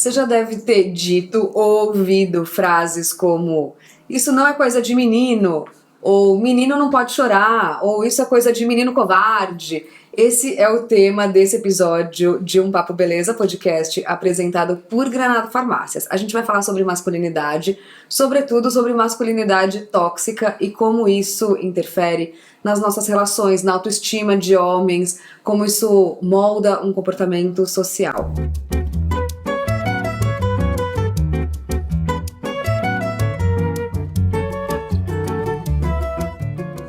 Você já deve ter dito ou ouvido frases como: isso não é coisa de menino, ou menino não pode chorar, ou isso é coisa de menino covarde. Esse é o tema desse episódio de Um Papo Beleza podcast apresentado por Granado Farmácias. A gente vai falar sobre masculinidade, sobretudo sobre masculinidade tóxica e como isso interfere nas nossas relações, na autoestima de homens, como isso molda um comportamento social.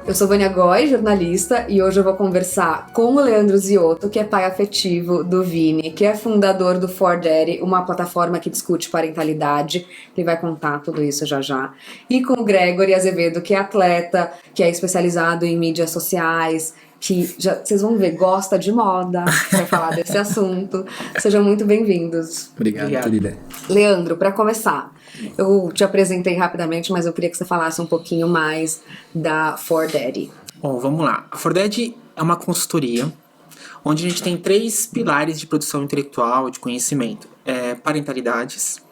Eu sou Vânia Goy, jornalista, e hoje eu vou conversar com o Leandro Ziotto, que é pai afetivo do Vini, que é fundador do For Daddy, uma plataforma que discute parentalidade. Ele vai contar tudo isso já já. E com o Gregory Azevedo, que é atleta, que é especializado em mídias sociais, que já, vocês vão ver, gosta de moda, vai falar desse assunto. Sejam muito bem-vindos. Obrigado, querida. Leandro, para começar, eu te apresentei rapidamente, mas eu queria que você falasse um pouquinho mais da For Daddy. Bom, vamos lá. A For Daddy é uma consultoria onde a gente tem 3 pilares de produção intelectual, de conhecimento. Parentalidades,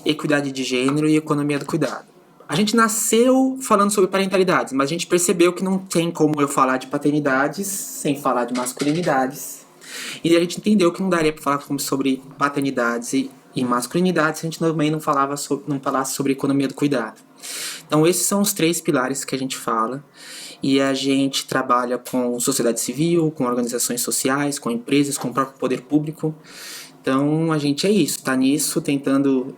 equidade de gênero e economia do cuidado. A gente nasceu falando sobre parentalidades, mas a gente percebeu que não tem como eu falar de paternidades sem falar de masculinidades. E a gente entendeu que não daria para falar sobre paternidades e masculinidade se a gente também não falasse sobre economia do cuidado. Então esses são os 3 pilares que a gente fala, e a gente trabalha com sociedade civil, com organizações sociais, com empresas, com o próprio poder público. Então a gente é isso, está nisso, tentando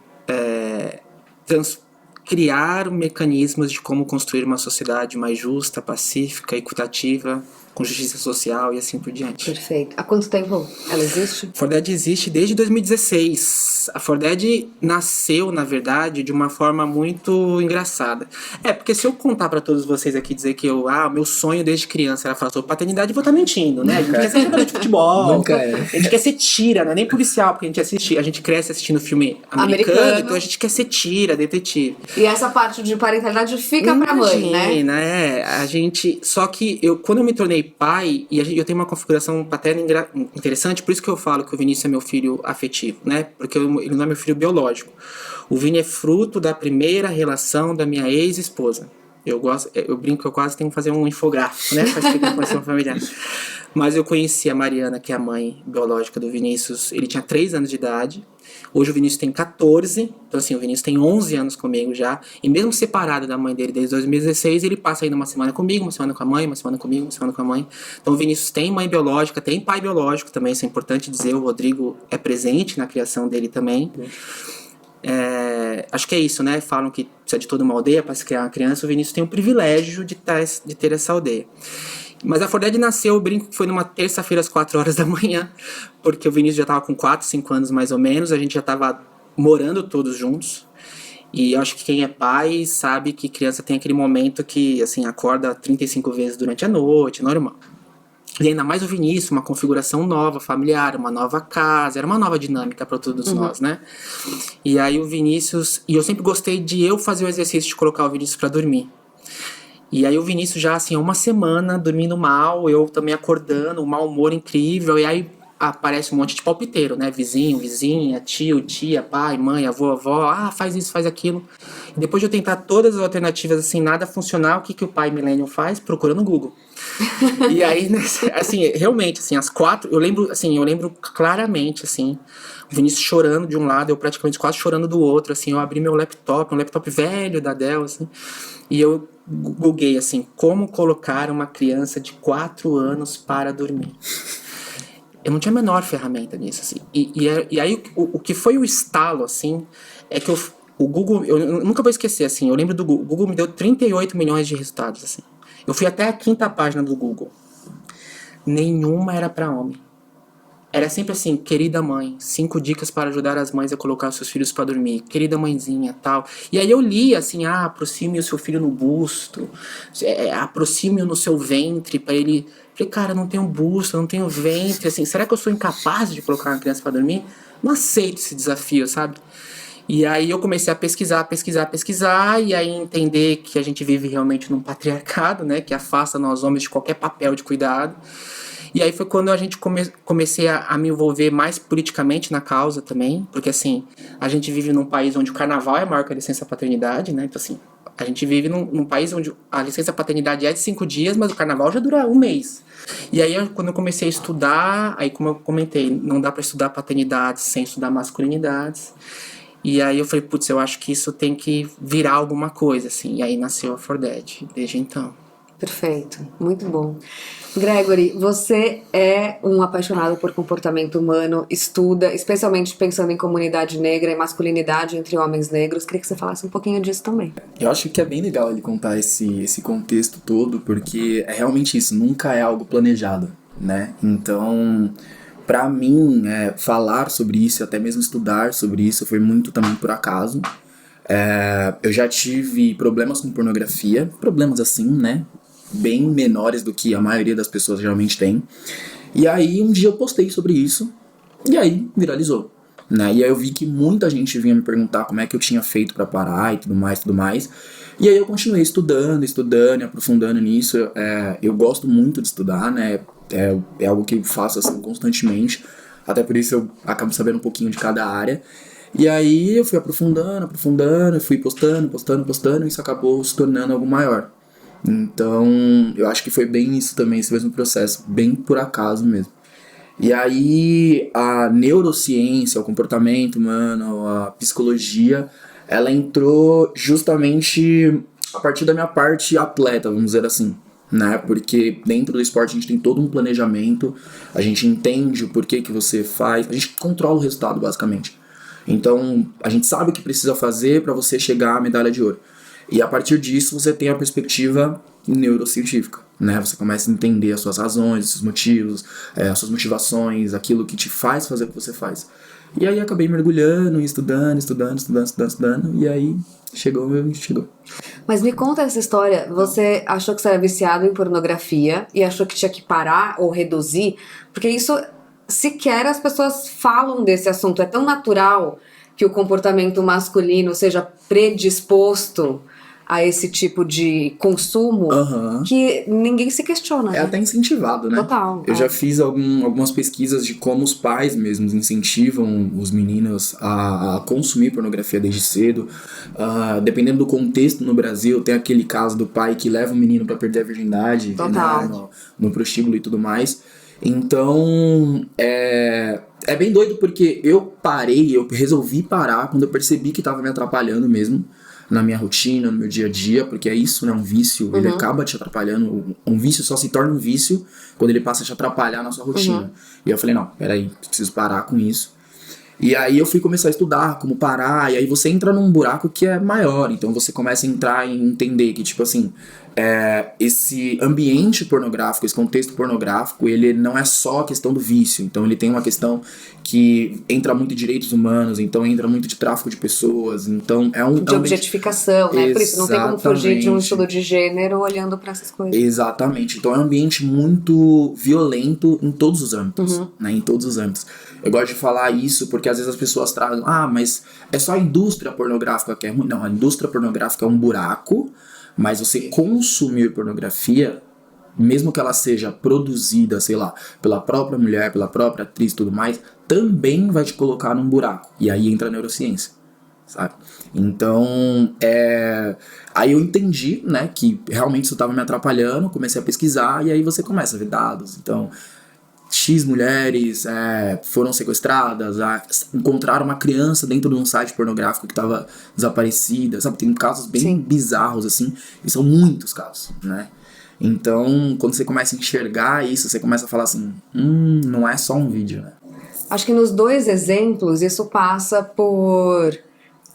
criar mecanismos de como construir uma sociedade mais justa, pacífica, equitativa, com justiça social e assim por diante. Perfeito. Há quanto tempo ela existe? A For Daddy existe desde 2016. A For Daddy nasceu, na verdade, de uma forma muito engraçada. Porque se eu contar pra todos vocês aqui, dizer que o meu sonho desde criança era falar sobre paternidade, eu vou estar mentindo, né? A gente quer ser jogador de futebol. Nunca é. A gente quer ser tira, não é nem policial, porque a gente cresce assistindo filme americano, então a gente quer ser tira, detetive. E essa parte de parentalidade fica pra mãe, né? Só que quando eu me tornei pai, e eu tenho uma configuração paterna interessante, por isso que eu falo que o Vinícius é meu filho afetivo, né? Porque ele não é meu filho biológico. O Vini é fruto da primeira relação da minha ex-esposa. Eu brinco que eu quase tenho que fazer um infográfico, né? Pra explicar como é uma familiar. Mas eu conheci a Mariana, que é a mãe biológica do Vinícius, ele tinha 3 anos de idade. Hoje o Vinícius tem 14, então assim, o Vinícius tem 11 anos comigo já, e mesmo separado da mãe dele desde 2016, ele passa ainda uma semana comigo, uma semana com a mãe, uma semana comigo, uma semana com a mãe. Então o Vinícius tem mãe biológica, tem pai biológico também, isso é importante dizer, o Rodrigo é presente na criação dele também. Acho que é isso, né? Falam que precisa de toda uma aldeia para se criar uma criança, o Vinícius tem o privilégio de ter essa aldeia. Mas a For Daddy nasceu, eu brinco que foi numa terça-feira às 4 horas da manhã, porque o Vinícius já estava com 4, 5 anos mais ou menos, a gente já estava morando todos juntos. E eu acho que quem é pai sabe que criança tem aquele momento que, assim, acorda 35 vezes durante a noite, normal. E ainda mais o Vinícius, uma configuração nova, familiar, uma nova casa, era uma nova dinâmica para todos nós, né? E aí o Vinícius, e eu sempre gostei de eu fazer o exercício de colocar o Vinícius para dormir. E aí o Vinícius já, assim, há uma semana dormindo mal, eu também acordando, um mau humor incrível, e aí aparece um monte de palpiteiro, né? Vizinho, vizinha, tio, tia, pai, mãe, avô, avó, faz isso, faz aquilo. E depois de eu tentar todas as alternativas, assim, nada funcionar, o que o pai millennial faz? Procura no Google. E aí, assim, realmente, assim, às 4, eu lembro claramente, assim, o Vinícius chorando de um lado, eu praticamente quase chorando do outro, assim, eu abri meu laptop, um laptop velho da Dell, assim, e eu googlei, assim, como colocar uma criança de 4 anos para dormir. Eu não tinha a menor ferramenta nisso, assim. E aí, o que foi o estalo, assim, é que o Google, eu nunca vou esquecer, assim, eu lembro do Google. O Google me deu 38 milhões de resultados, assim. Eu fui até a 5ª página do Google. Nenhuma era para homem. Era sempre assim, querida mãe, 5 dicas para ajudar as mães a colocar os seus filhos para dormir. Querida mãezinha, tal. E aí eu li assim, aproxime o seu filho no busto, aproxime-o no seu ventre para ele... Falei, cara, eu não tenho busto, eu não tenho ventre, assim, será que eu sou incapaz de colocar uma criança para dormir? Não aceito esse desafio, sabe? E aí eu comecei a pesquisar, e aí entender que a gente vive realmente num patriarcado, né, que afasta nós homens de qualquer papel de cuidado. E aí foi quando a gente comecei a me envolver mais politicamente na causa também, porque assim, a gente vive num país onde o carnaval é maior que a licença paternidade, né? Então assim, a gente vive num país onde a licença paternidade é de 5 dias, mas o carnaval já dura um mês. E aí, quando eu comecei a estudar, aí como eu comentei, não dá pra estudar paternidade sem estudar masculinidades. E aí eu falei, putz, eu acho que isso tem que virar alguma coisa, assim. E aí nasceu a For Dead, desde então. Perfeito, muito bom. Gregory, você é um apaixonado por comportamento humano, estuda, especialmente pensando em comunidade negra e masculinidade entre homens negros. Queria que você falasse um pouquinho disso também. Eu acho que é bem legal ele contar esse contexto todo, porque é realmente isso, nunca é algo planejado, né? Então, pra mim, falar sobre isso, até mesmo estudar sobre isso, foi muito também por acaso. Eu já tive problemas com pornografia, problemas assim, né? Bem menores do que a maioria das pessoas geralmente tem. E aí, um dia eu postei sobre isso, e aí viralizou. Né? E aí eu vi que muita gente vinha me perguntar como é que eu tinha feito pra parar e tudo mais, tudo mais. E aí eu continuei estudando e aprofundando nisso. Eu gosto muito de estudar, né? É algo que eu faço assim constantemente. Até por isso eu acabo sabendo um pouquinho de cada área. E aí eu fui aprofundando, fui postando, e isso acabou se tornando algo maior. Então eu acho que foi bem isso também, esse mesmo processo, bem por acaso mesmo. E aí a neurociência, o comportamento humano, a psicologia, ela entrou justamente a partir da minha parte atleta, vamos dizer assim, né? Porque dentro do esporte a gente tem todo um planejamento, a gente entende o porquê que você faz, a gente controla o resultado basicamente. Então a gente sabe o que precisa fazer para você chegar à medalha de ouro. E a partir disso você tem a perspectiva neurocientífica, né? Você começa a entender as suas razões, os seus motivos, as suas motivações, aquilo que te faz fazer o que você faz. E aí acabei mergulhando, estudando, e aí chegou onde chegou. Mas me conta essa história, você achou que você era viciado em pornografia e achou que tinha que parar ou reduzir? Porque isso, sequer as pessoas falam desse assunto, é tão natural que o comportamento masculino seja predisposto a esse tipo de consumo, que ninguém se questiona. É, né? Até incentivado, né? Total. Eu já fiz algumas pesquisas de como os pais mesmos incentivam os meninos a consumir pornografia desde cedo. Dependendo do contexto no Brasil, tem aquele caso do pai que leva o menino para perder a virgindade, né, no prostíbulo e tudo mais. Então, é bem doido porque eu resolvi parar quando eu percebi que estava me atrapalhando mesmo na minha rotina, no meu dia a dia, porque é isso, né, um vício, ele acaba te atrapalhando, um vício só se torna um vício quando ele passa a te atrapalhar na sua rotina. E eu falei, não, peraí, preciso parar com isso. E aí eu fui começar a estudar como parar, e aí você entra num buraco que é maior, então você começa a entrar e entender que, tipo assim, esse ambiente pornográfico, esse contexto pornográfico, ele não é só a questão do vício, então ele tem uma questão que entra muito em direitos humanos, então entra muito de tráfico de pessoas, então de objetificação, né? Por isso não tem como fugir de um estudo de gênero olhando para essas coisas. Exatamente, então é um ambiente muito violento em todos os âmbitos, né? Em todos os âmbitos. Eu gosto de falar isso porque às vezes as pessoas trazem, mas é só a indústria pornográfica que é ruim. Não, a indústria pornográfica é um buraco, mas você consumir pornografia, mesmo que ela seja produzida, sei lá, pela própria mulher, pela própria atriz e tudo mais, também vai te colocar num buraco. E aí entra a neurociência, sabe? Então, aí eu entendi, né, que realmente isso estava me atrapalhando, comecei a pesquisar e aí você começa a ver dados. Então, X mulheres foram sequestradas, encontraram uma criança dentro de um site pornográfico que estava desaparecida, sabe? Tem casos bem bizarros, assim, e são muitos casos, né? Então, quando você começa a enxergar isso, você começa a falar assim, não é só um vídeo, né? Acho que nos dois exemplos, isso passa por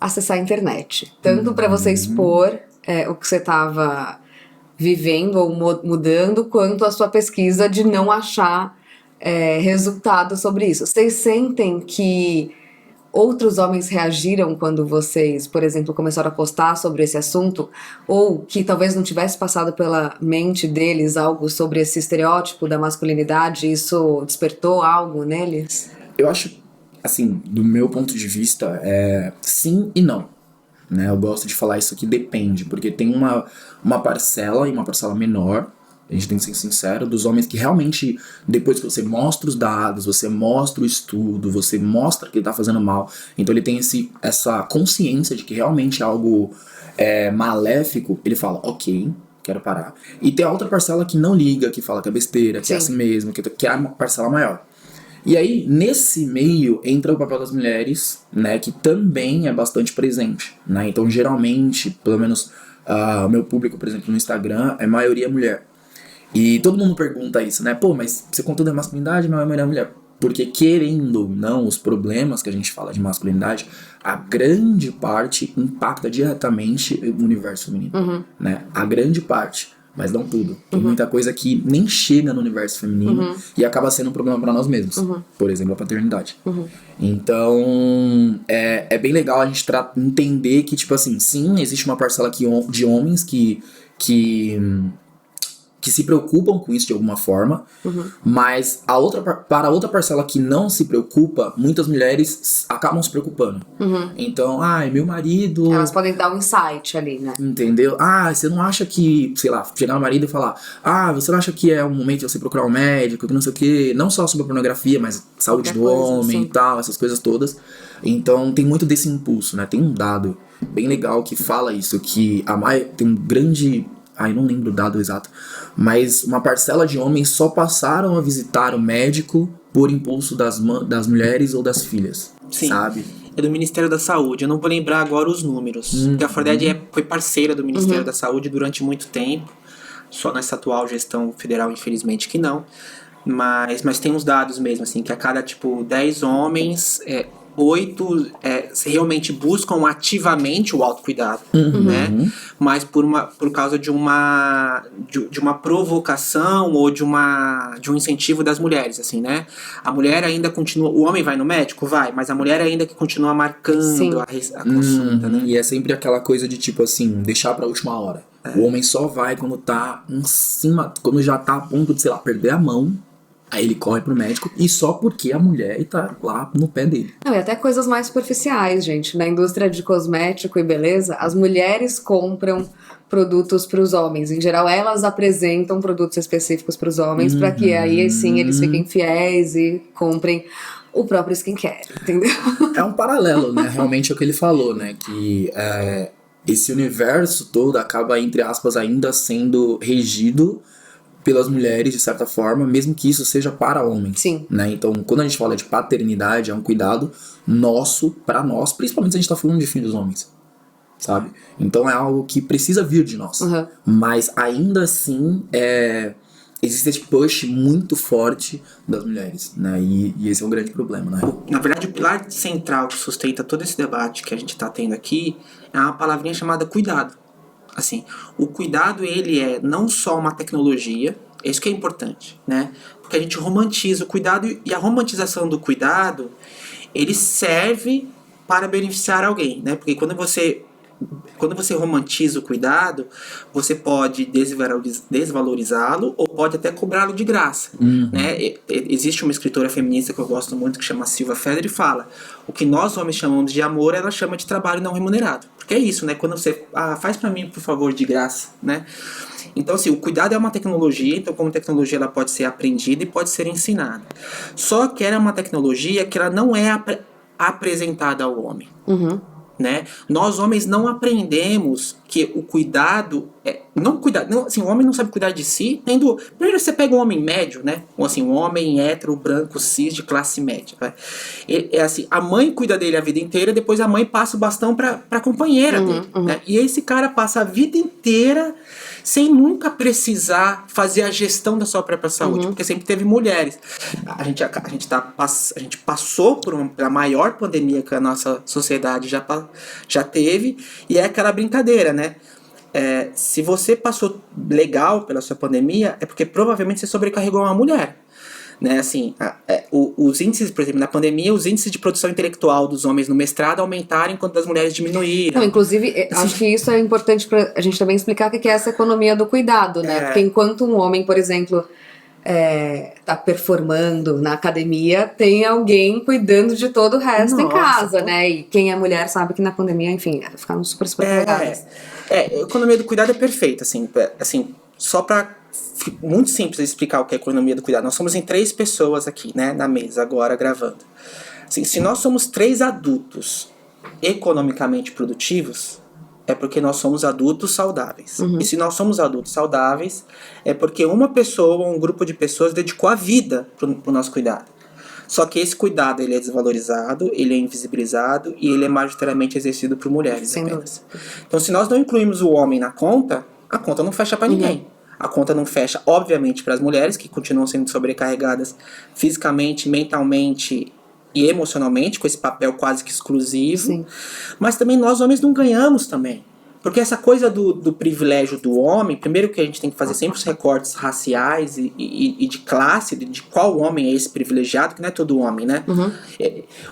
acessar a internet. Tanto para você expor o que você estava vivendo ou mudando, quanto a sua pesquisa de não achar resultado sobre isso. Vocês sentem que outros homens reagiram quando vocês, por exemplo, começaram a postar sobre esse assunto? Ou que talvez não tivesse passado pela mente deles algo sobre esse estereótipo da masculinidade e isso despertou algo neles? Eu acho, assim, do meu ponto de vista, sim e não. Né? Eu gosto de falar isso aqui, depende, porque tem uma parcela e uma parcela menor A gente tem que ser sincero, dos homens que realmente, depois que você mostra os dados, você mostra o estudo, você mostra que ele tá fazendo mal, então ele tem essa consciência de que realmente é algo maléfico, ele fala, ok, quero parar. E tem a outra parcela que não liga, que fala que é besteira, que Sim. é assim mesmo, que é a parcela maior. E aí, nesse meio, entra o papel das mulheres, né, que também é bastante presente, né? Então, geralmente, pelo menos o meu público, por exemplo, no Instagram, é maioria mulher. E todo mundo pergunta isso, né? Pô, mas você contou da masculinidade, mas a maioria é mulher. Porque, querendo ou não, os problemas que a gente fala de masculinidade, a grande parte impacta diretamente o universo feminino, né? A grande parte. Mas não tudo. Tem muita coisa que nem chega no universo feminino e acaba sendo um problema pra nós mesmos. Por exemplo, a paternidade. Então, é bem legal a gente entender que, tipo assim, sim, existe uma parcela de homens que se preocupam com isso de alguma forma, mas para a outra parcela que não se preocupa, muitas mulheres acabam se preocupando. Então, meu marido... Elas podem dar um insight ali, né? Entendeu? Você não acha que, sei lá, chegar no marido e falar, você não acha que é um momento de você procurar um médico, que não sei o quê, não só sobre a pornografia, mas saúde do homem e tal, essas coisas todas. Então tem muito desse impulso, né? Tem um dado bem legal que fala isso, que tem um grande... não lembro o dado exato, mas uma parcela de homens só passaram a visitar o médico por impulso das mulheres ou das filhas, Sim. sabe? É do Ministério da Saúde, eu não vou lembrar agora os números, porque a Forded foi parceira do Ministério da Saúde durante muito tempo, só nessa atual gestão federal, infelizmente que não, mas tem uns dados mesmo, assim, que a cada, 10 homens... 8 realmente buscam ativamente o autocuidado, né? Mas por causa de uma provocação ou de um incentivo das mulheres, assim, né? A mulher ainda continua... O homem vai no médico? Vai, mas a mulher ainda que continua marcando a consulta, né? E é sempre aquela coisa de, tipo assim, deixar pra última hora. O homem só vai quando tá em cima, quando já tá a ponto de, sei lá, perder a mão. Aí ele corre pro médico e só porque a mulher tá lá no pé dele. Não, e até coisas mais superficiais, gente. Na indústria de cosmético e beleza, as mulheres compram produtos para os homens. Em geral, elas apresentam produtos específicos para os homens para que aí sim eles fiquem fiéis e comprem o próprio skincare, entendeu? É um paralelo, né? Realmente é o que ele falou, né? Que esse universo todo acaba, entre aspas, ainda sendo regido pelas mulheres, de certa forma, mesmo que isso seja para homens. Sim. Né? Então, quando a gente fala de paternidade, é um cuidado nosso, para nós, principalmente se a gente tá falando de filhos homens, sabe? Então é algo que precisa vir de nós. Mas ainda assim, existe esse push muito forte das mulheres, né? E esse é um grande problema, né? Na verdade, o pilar central que sustenta todo esse debate que a gente tá tendo aqui é uma palavrinha chamada cuidado. Assim, o cuidado, ele é não só uma tecnologia, isso que é importante, né? Porque a gente romantiza o cuidado e a romantização do cuidado, ele serve para beneficiar alguém, né? Porque quando você romantiza o cuidado, você pode desvalorizá-lo ou pode até cobrá-lo de graça, né? Existe uma escritora feminista que eu gosto muito que chama Silva Feder e fala: o que nós homens chamamos de amor, ela chama de trabalho não remunerado. Porque é isso, né? Quando você faz pra mim, por favor, de graça, né? Então, assim, o cuidado é uma tecnologia, então como tecnologia ela pode ser aprendida e pode ser ensinada. Só que ela é uma tecnologia que ela não é apresentada ao homem. Né? Nós homens não aprendemos que o cuidado assim, o homem não sabe cuidar de si. Primeiro você pega um homem médio, né? Ou assim, um homem hétero, branco, cis, de classe média. Né? Assim, a mãe cuida dele a vida inteira, depois a mãe passa o bastão pra companheira dele. Né? E esse cara passa a vida inteira sem nunca precisar fazer a gestão da sua própria saúde, porque sempre teve mulheres. A gente passou por a maior pandemia que a nossa sociedade já teve, e é aquela brincadeira, né? Se você passou legal pela sua pandemia, é porque provavelmente você sobrecarregou uma mulher. Né, assim, os índices, por exemplo, na pandemia, os índices de produção intelectual dos homens no mestrado aumentaram enquanto das mulheres diminuíram. Não, inclusive, acho que isso é importante pra gente também explicar o que é essa economia do cuidado, né? Porque enquanto um homem, por exemplo, tá performando na academia, tem alguém cuidando de todo o resto em casa, né? E quem é mulher sabe que na pandemia, enfim, ficaram super sobrecarregadas. A economia do cuidado é perfeita, assim, só pra muito simples explicar o que é a economia do cuidado. Nós somos em 3 pessoas aqui, né, na mesa, agora gravando. Assim, se nós somos 3 adultos economicamente produtivos, é porque nós somos adultos saudáveis. E se nós somos adultos saudáveis, é porque uma pessoa ou um grupo de pessoas dedicou a vida pro nosso cuidado. Só que esse cuidado, ele é desvalorizado, ele é invisibilizado e ele é majoritariamente exercido por mulheres apenas. Então, se nós não incluímos o homem na conta, a conta não fecha para ninguém. A conta não fecha, obviamente, para as mulheres, que continuam sendo sobrecarregadas fisicamente, mentalmente e emocionalmente, com esse papel quase que exclusivo. Sim. Mas também nós, homens, não ganhamos também. Porque essa coisa do privilégio do homem, primeiro que a gente tem que fazer sempre os recortes raciais e de classe, de qual homem é esse privilegiado, que não é todo homem, né?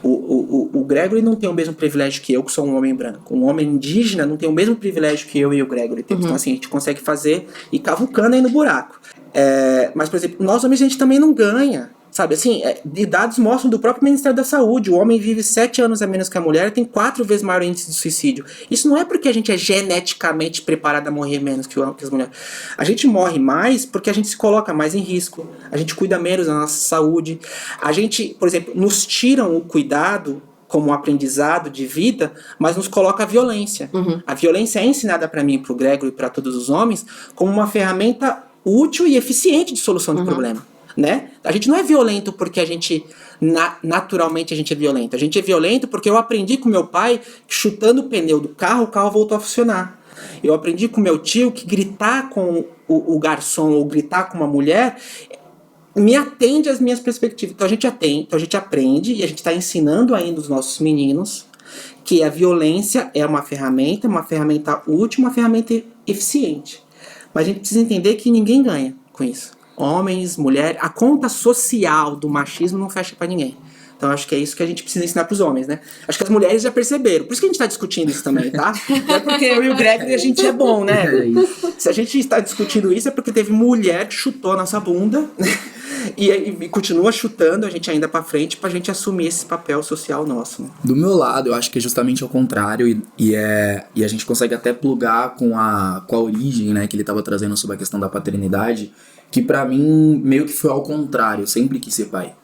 O Gregory não tem o mesmo privilégio que eu, que sou um homem branco. Um homem indígena não tem o mesmo privilégio que eu e o Gregory temos. Então, assim, a gente consegue fazer e cavucando aí no buraco. Mas, por exemplo, nós homens a gente também não ganha. Sabe, assim, dados mostram do próprio Ministério da Saúde, o homem vive 7 anos a menos que a mulher e tem 4 vezes maior índice de suicídio. Isso não é porque a gente é geneticamente preparado a morrer menos que as mulheres. A gente morre mais porque a gente se coloca mais em risco, a gente cuida menos da nossa saúde, a gente, por exemplo, nos tiram o cuidado como um aprendizado de vida, mas nos coloca a violência. A violência é ensinada para mim e para o Gregory e para todos os homens como uma ferramenta útil e eficiente de solução de problema. Né? A gente não é violento porque a gente naturalmente a gente é violento. A gente é violento porque eu aprendi com meu pai que chutando o pneu do carro, o carro voltou a funcionar. Eu aprendi com meu tio que gritar com o garçom ou gritar com uma mulher me atende às minhas perspectivas. Então a gente aprende e a gente está ensinando ainda os nossos meninos que a violência é uma ferramenta útil, uma ferramenta eficiente. Mas a gente precisa entender que ninguém ganha com isso. Homens, mulheres, a conta social do machismo não fecha pra ninguém. Então acho que é isso que a gente precisa ensinar pros homens, né? Acho que as mulheres já perceberam. Por isso que a gente tá discutindo isso também, tá? Não é porque eu e o Gregory a gente é bom, né? Se a gente está discutindo isso é porque teve mulher que chutou a nossa bunda, né? E continua chutando a gente ainda pra frente pra gente assumir esse papel social nosso, né? Do meu lado, eu acho que é justamente ao contrário e a gente consegue até plugar com a origem, né, que ele tava trazendo sobre a questão da paternidade, que pra mim meio que foi ao contrário. Eu sempre quis ser pai,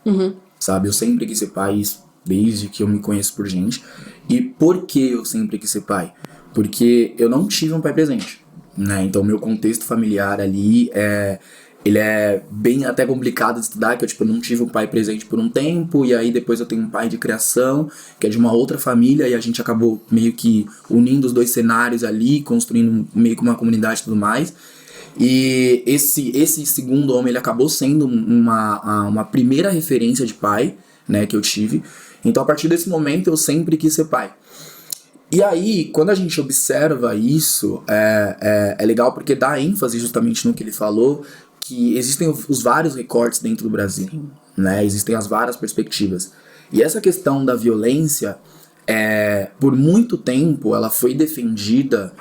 sabe? Eu sempre quis ser pai desde que eu me conheço por gente. E por que eu sempre quis ser pai? Porque eu não tive um pai presente, né? Então meu contexto familiar ali ele é bem até complicado de estudar, que eu não tive um pai presente por um tempo, e aí depois eu tenho um pai de criação, que é de uma outra família, e a gente acabou meio que unindo os 2 cenários ali, construindo meio que uma comunidade e tudo mais. E esse segundo homem, ele acabou sendo uma primeira referência de pai, né, que eu tive. Então a partir desse momento eu sempre quis ser pai. E aí, quando a gente observa isso, é legal porque dá ênfase justamente no que ele falou, que existem os vários recortes dentro do Brasil, né? Existem as várias perspectivas. E essa questão da violência, por muito tempo, ela foi defendida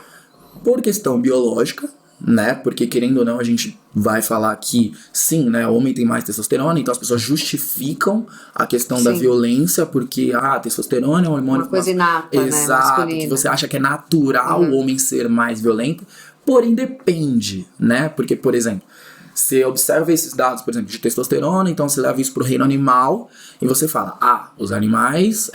por questão biológica, né? Porque, querendo ou não, a gente vai falar que, sim, né? O homem tem mais testosterona, então as pessoas justificam a questão da violência, porque, testosterona é um hormônio... Uma coisa inata, exato, né? que você acha que é natural o homem ser mais violento, porém depende, né? Porque, por exemplo, você observa esses dados, por exemplo, de testosterona, então você leva isso pro reino animal e você fala, os animais,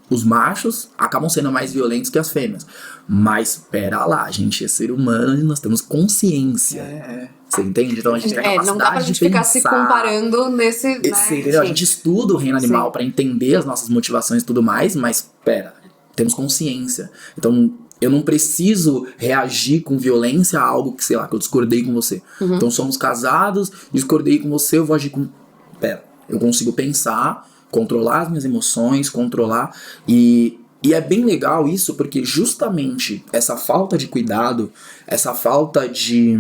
os machos acabam sendo mais violentos que as fêmeas. Mas pera lá, a gente é ser humano e nós temos consciência. Você entende? Então a gente tem a capacidade não dá pra gente ficar se comparando nesse... Né? Entendeu? A gente estuda o reino animal pra entender as nossas motivações e tudo mais, mas pera, temos consciência. Então... eu não preciso reagir com violência a algo que, sei lá, que eu discordei com você. Então somos casados, discordei com você, eu vou agir com... Pera, eu consigo pensar, controlar as minhas emoções, controlar... E é bem legal isso, porque justamente essa falta de cuidado, essa falta de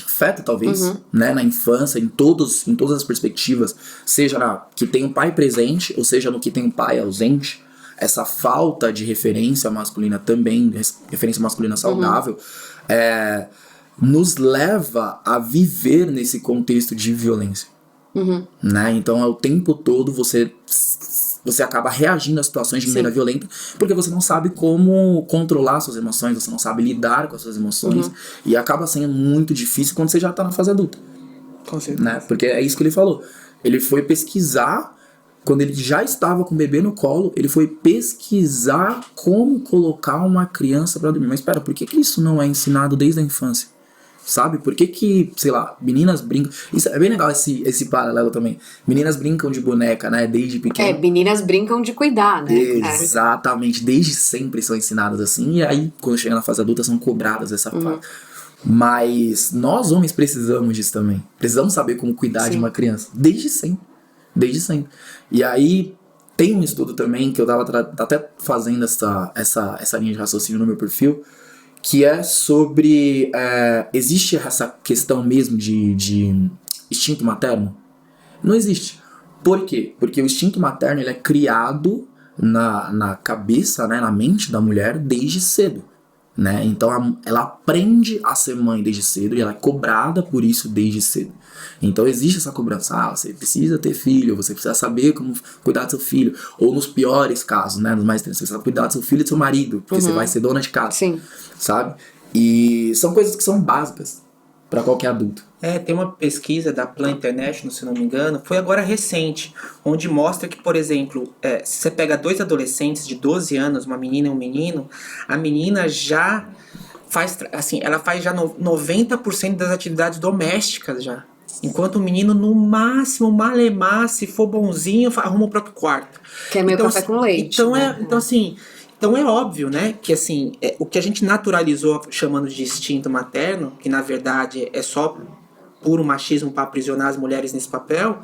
afeto, talvez, né, na infância, em todas as perspectivas, seja na que tem um pai presente, ou seja no que tem um pai ausente, essa falta de referência masculina também, referência masculina saudável, nos leva a viver nesse contexto de violência. né? Então é o tempo todo você acaba reagindo a situações de maneira violenta, porque você não sabe como controlar suas emoções, você não sabe lidar com as suas emoções, e acaba sendo muito difícil quando você já tá na fase adulta. Com certeza. Né? Porque é isso que ele falou. Ele foi pesquisar, quando ele já estava com o bebê no colo, ele foi pesquisar como colocar uma criança pra dormir. Mas espera, por que isso não é ensinado desde a infância? Sabe? Por que, sei lá, meninas brincam... Isso é bem legal, esse paralelo também. Meninas brincam de boneca, né? Desde pequeno. Meninas brincam de cuidar, né? Exatamente. Desde sempre são ensinadas assim. E aí, quando chega na fase adulta, são cobradas dessa fase. Mas nós, homens, precisamos disso também. Precisamos saber como cuidar de uma criança. Desde sempre. Desde sempre. E aí, tem um estudo também, que eu tava até fazendo essa linha de raciocínio no meu perfil, que é sobre... existe essa questão mesmo de instinto materno? Não existe. Por quê? Porque o instinto materno ele é criado na cabeça, né, na mente da mulher desde cedo. Né? Então ela aprende a ser mãe desde cedo e ela é cobrada por isso desde cedo. Então existe essa cobrança, você precisa ter filho, você precisa saber como cuidar do seu filho, ou nos piores casos, né, nos mais extremos, você precisa cuidar do seu filho e do seu marido, porque você vai ser dona de casa, sabe? E são coisas que são básicas para qualquer adulto. Tem uma pesquisa da Plan International, se não me engano, foi agora recente, onde mostra que, por exemplo, se você pega 2 adolescentes de 12 anos, uma menina e um menino, a menina já faz, assim, ela faz já 90% das atividades domésticas já. Enquanto o menino, no máximo, malemar, se for bonzinho, arruma o próprio quarto. Que é meio café com leite. Então é óbvio, né, que assim, o que a gente naturalizou chamando de instinto materno, que na verdade é só puro machismo para aprisionar as mulheres nesse papel,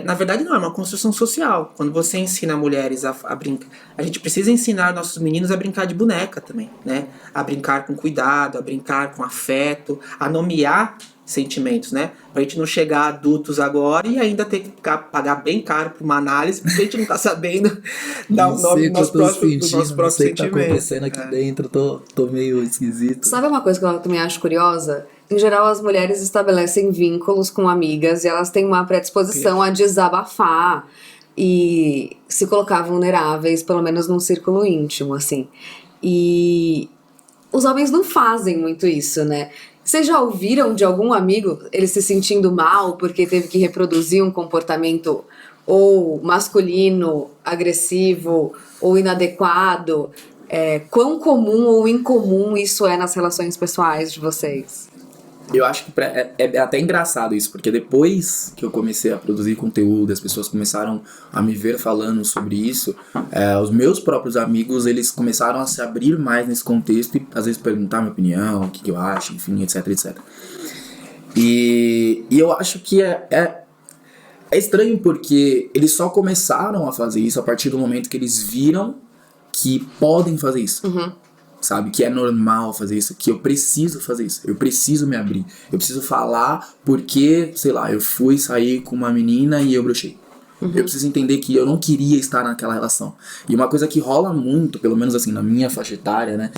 na verdade não, é uma construção social. Quando você ensina mulheres a brincar, a gente precisa ensinar nossos meninos a brincar de boneca também, né, a brincar com cuidado, a brincar com afeto, a nomear sentimentos, né? Pra gente não chegar adultos agora e ainda ter que pagar bem caro por uma análise, porque a gente não tá sabendo dar o nome dos nossos próprios sentimentos. Não sei o que tá acontecendo aqui dentro, tô meio esquisito. Sabe uma coisa que eu também acho curiosa? Em geral, as mulheres estabelecem vínculos com amigas e elas têm uma predisposição a desabafar e se colocar vulneráveis, pelo menos num círculo íntimo, assim. E os homens não fazem muito isso, né? Vocês já ouviram de algum amigo ele se sentindo mal porque teve que reproduzir um comportamento ou masculino, agressivo ou inadequado? Quão comum ou incomum isso é nas relações pessoais de vocês? Eu acho que é até engraçado isso, porque depois que eu comecei a produzir conteúdo, as pessoas começaram a me ver falando sobre isso, os meus próprios amigos, eles começaram a se abrir mais nesse contexto e às vezes perguntar minha opinião, o que eu acho, enfim, etc, etc. E eu acho que é estranho porque eles só começaram a fazer isso a partir do momento que eles viram que podem fazer isso. Sabe, que é normal fazer isso, que eu preciso fazer isso, eu preciso me abrir, eu preciso falar porque, sei lá, eu fui sair com uma menina e eu brochei. Eu preciso entender que eu não queria estar naquela relação. E uma coisa que rola muito, pelo menos assim, na minha faixa etária, né?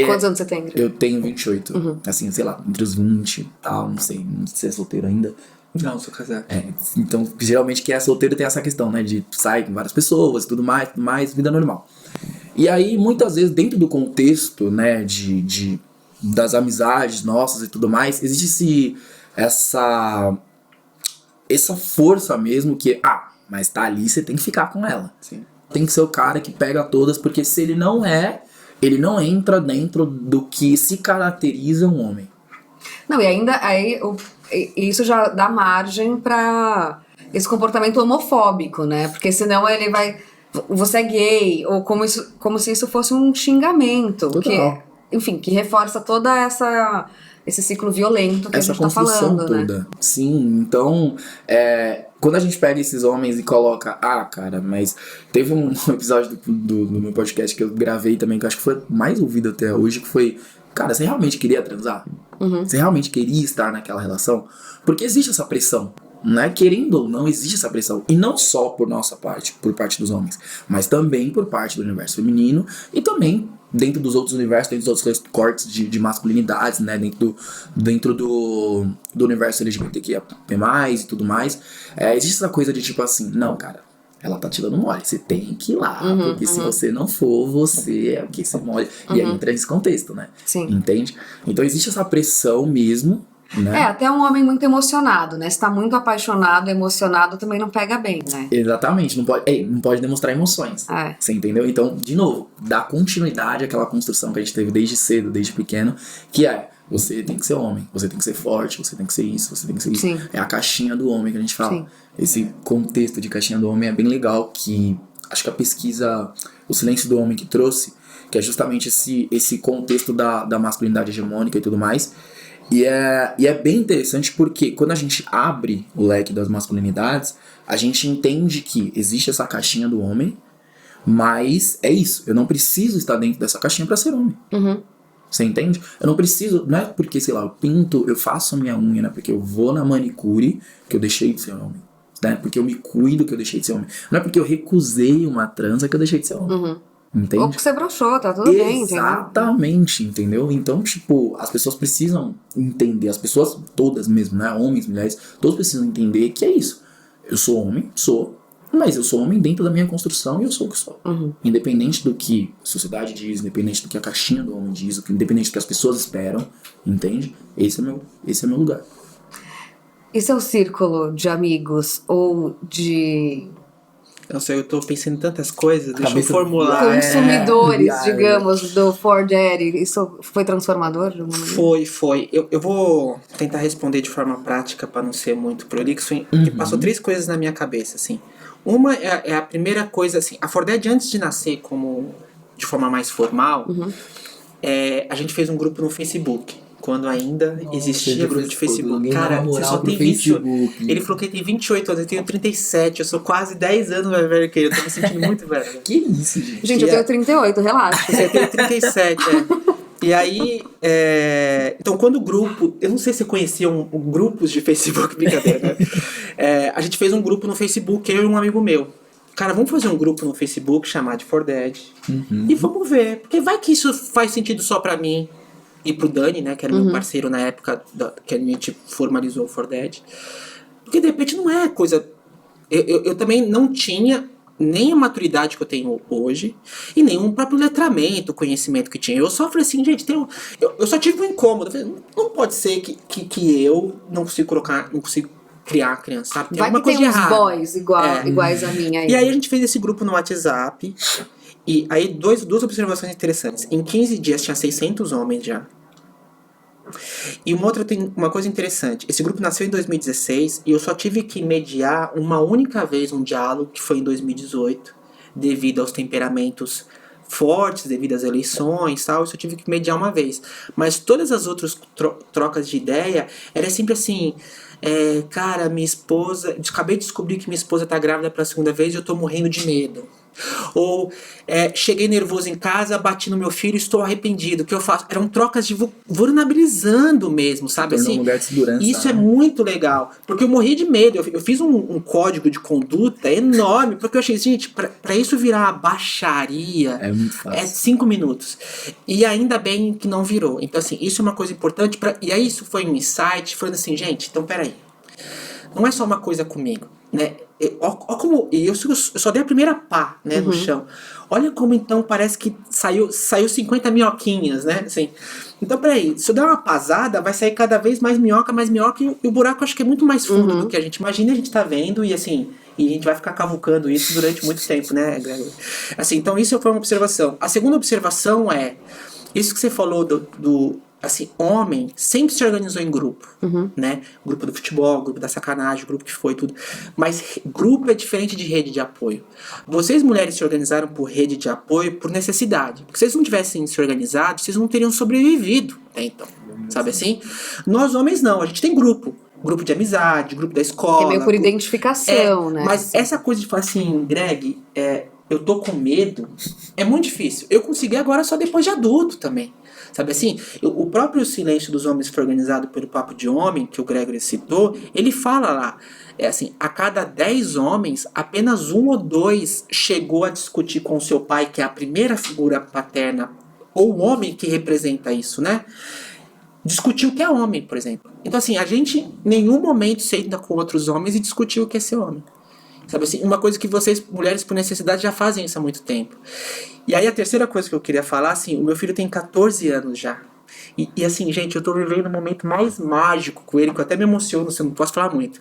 Quantos anos você tem? Eu tenho 28. Assim, sei lá, entre os 20 e tal, não sei se é solteiro ainda. Não, sou casado. Então, geralmente quem é solteiro tem essa questão, né? De sair com várias pessoas e tudo mais, vida normal. E aí, muitas vezes, dentro do contexto, né, das amizades nossas e tudo mais, existe essa força mesmo que, mas tá ali, você tem que ficar com ela. Sim. Tem que ser o cara que pega todas, porque se ele não ele não entra dentro do que se caracteriza um homem. Não, e ainda aí isso já dá margem pra esse comportamento homofóbico, né? Porque senão ele vai... Você é gay, ou como se isso fosse um xingamento. Total. Que reforça toda esse ciclo violento que a gente tá falando, toda. Né? Sim, então, quando a gente pega esses homens e coloca, cara, mas teve um episódio do meu podcast que eu gravei também, que eu acho que foi mais ouvido até hoje, que foi, cara, você realmente queria transar? Você realmente queria estar naquela relação? Porque existe essa pressão. né? Querendo ou não, existe essa pressão. E não só por nossa parte, por parte dos homens, mas também por parte do universo feminino e também dentro dos outros universos, dentro dos outros cortes de masculinidades, né? Dentro do universo LGBTQIA+, e tudo mais. Existe essa coisa de tipo assim, não, cara, ela tá te dando mole, você tem que ir lá, porque se você não for, você é o que você mole. E aí entra nesse contexto, né? Sim. Entende? Então existe essa pressão mesmo, né? Até um homem muito emocionado, né? Se tá muito apaixonado, emocionado, também não pega bem, né? Exatamente, não pode demonstrar emoções. Você entendeu? Então, de novo, dá continuidade àquela construção que a gente teve desde cedo, desde pequeno, que você tem que ser homem, você tem que ser forte, você tem que ser isso, você tem que ser isso. Sim. É a caixinha do homem que a gente fala. Sim. Esse contexto de caixinha do homem é bem legal, que acho que a pesquisa O Silêncio do Homem que trouxe, que é justamente esse contexto da masculinidade hegemônica e tudo mais. E é bem interessante porque quando a gente abre o leque das masculinidades, a gente entende que existe essa caixinha do homem, mas é isso, eu não preciso estar dentro dessa caixinha pra ser homem. Você entende? Eu não preciso, não é porque, sei lá, eu faço a minha unha, né? Porque eu vou na manicure que eu deixei de ser homem. Né? Porque eu me cuido que eu deixei de ser homem. Não é porque eu recusei uma transa que eu deixei de ser homem. Entende? Ou porque você broxou, tá tudo bem, entendeu? Exatamente, entendeu? Então, tipo, as pessoas precisam entender, as pessoas todas mesmo, né? Homens, mulheres, todos precisam entender que é isso. Eu sou homem, mas eu sou homem dentro da minha construção e eu sou o que sou. Independente do que a sociedade diz, independente do que a caixinha do homem diz, independente do que as pessoas esperam, entende? Esse é meu lugar. E seu círculo de amigos ou de Nossa, eu tô pensando em tantas coisas, deixa eu formular. consumidores, digamos, do For Daddy, isso foi transformador? De alguma maneira? Foi. Eu vou tentar responder de forma prática para não ser muito prolixo, porque passou 3 coisas na minha cabeça, assim. Uma é a primeira coisa, assim, a For Daddy antes de nascer de forma mais formal, a gente fez um grupo no Facebook. Quando ainda existia grupo de Facebook. Cara, você só tem 28. Ele falou que ele tem 28 anos, eu tenho 37. Eu sou quase 10 anos mais velho que ele. Eu tô me sentindo muito velho. Que isso, gente? Gente, eu tenho 38, relaxa. Você tem 37, E aí, então quando o grupo, eu não sei se você conhecia grupos de Facebook, brincadeira, né? A gente fez um grupo no Facebook, eu e um amigo meu. Cara, vamos fazer um grupo no Facebook chamado For Dead. E vamos ver, porque vai que isso faz sentido só pra mim e pro Dani, né, que era meu parceiro na época que a gente formalizou o For Dead. Porque de repente não é coisa... Eu também não tinha nem a maturidade que eu tenho hoje e nem um próprio letramento, conhecimento que tinha. Eu só falei assim, gente, eu só tive um incômodo. Eu falei, não pode ser que eu não consigo criar a criança, sabe? Vai que tem uns boys iguais a minha aí. E aí a gente fez esse grupo no WhatsApp. E aí, duas observações interessantes. Em 15 dias tinha 600 homens já. E uma coisa interessante. Esse grupo nasceu em 2016 e eu só tive que mediar uma única vez um diálogo, que foi em 2018, devido aos temperamentos fortes, devido às eleições e tal. Eu só tive que mediar uma vez. Mas todas as outras trocas de ideia era sempre assim... cara, minha esposa... Acabei de descobrir que minha esposa tá grávida pela segunda vez e eu tô morrendo de medo. Ou cheguei nervoso em casa, bati no meu filho, estou arrependido. O que eu faço? Eram trocas de vulnerabilizando mesmo, sabe? Tornou Assim, um lugar de segurança. Isso é muito legal. Porque eu morri de medo. Eu fiz um código de conduta enorme, porque eu achei, gente, pra isso virar baixaria, é muito fácil. 5 minutos. E ainda bem que não virou. Então, assim, isso é uma coisa importante. E aí isso foi um insight, falando assim, gente, então peraí. Não é só uma coisa comigo, né? Eu só dei a primeira pá, né, no chão. Olha como então parece que saiu 50 minhoquinhas, né? Assim, então peraí, se eu der uma pasada, vai sair cada vez mais minhoca, e o buraco acho que é muito mais fundo do que a gente imagina, a gente tá vendo, e assim, e a gente vai ficar cavucando isso durante muito tempo, né, Gregory? Assim, então isso foi uma observação. A segunda observação é, isso que você falou assim, homem sempre se organizou em grupo, né? Grupo do futebol, grupo da sacanagem, grupo que foi tudo. Mas grupo é diferente de rede de apoio. Vocês, mulheres, se organizaram por rede de apoio por necessidade. Porque se vocês não tivessem se organizado, vocês não teriam sobrevivido, né? Então, sabe assim? Nós, homens, não. A gente tem grupo. Grupo de amizade, grupo da escola. Que é meio por identificação, né? Mas essa coisa de falar assim, Greg, eu tô com medo, é muito difícil. Eu consegui agora só depois de adulto também. Sabe assim, o próprio Silêncio dos Homens foi organizado pelo Papo de Homem, que o Gregory citou, ele fala lá, assim, a cada 10 homens, apenas 1 ou 2 chegou a discutir com o seu pai, que é a primeira figura paterna, ou o homem que representa isso, né? Discutiu o que é homem, por exemplo. Então assim, a gente em nenhum momento senta com outros homens e discutiu o que é ser homem. Sabe assim, uma coisa que vocês, mulheres por necessidade, já fazem isso há muito tempo. E aí a terceira coisa que eu queria falar, assim, o meu filho tem 14 anos já. E assim, gente, eu tô vivendo um momento mais mágico com ele, que eu até me emociono, eu não posso falar muito.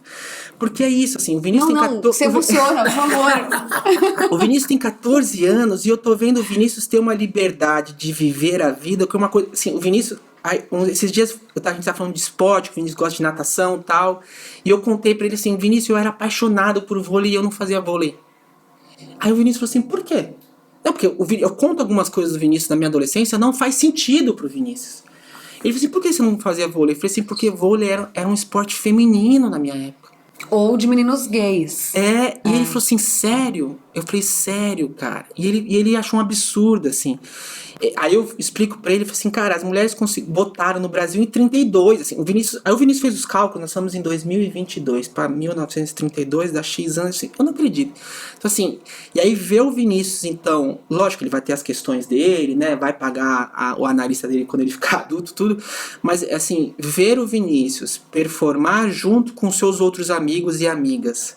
Porque é isso, assim, o Vinícius tem 14... Você emociona, por favor. O Vinícius tem 14 anos e eu tô vendo o Vinícius ter uma liberdade de viver a vida, que é uma coisa, assim, o Vinícius... esses dias a gente tá falando de esporte, o Vinícius gosta de natação e tal, e eu contei pra ele assim, Vinícius, eu era apaixonado por vôlei e eu não fazia vôlei. Aí o Vinícius falou assim, por quê? Não, porque eu conto algumas coisas do Vinícius da minha adolescência, não faz sentido pro Vinícius. Ele falou assim, por que você não fazia vôlei? Eu falei assim, porque vôlei era um esporte feminino na minha época. Ou de meninos gays. E ele falou assim, sério? Eu falei, sério, cara. E ele achou um absurdo, assim. Aí eu explico pra ele, falei assim, cara, as mulheres botaram no Brasil em 32, assim, aí o Vinícius fez os cálculos, nós estamos em 2022, para 1932, dá X anos, assim, eu não acredito. Então assim, e aí ver o Vinícius, então, lógico, ele vai ter as questões dele, né, vai pagar o analista dele quando ele ficar adulto, tudo, mas assim, ver o Vinícius performar junto com seus outros amigos e amigas,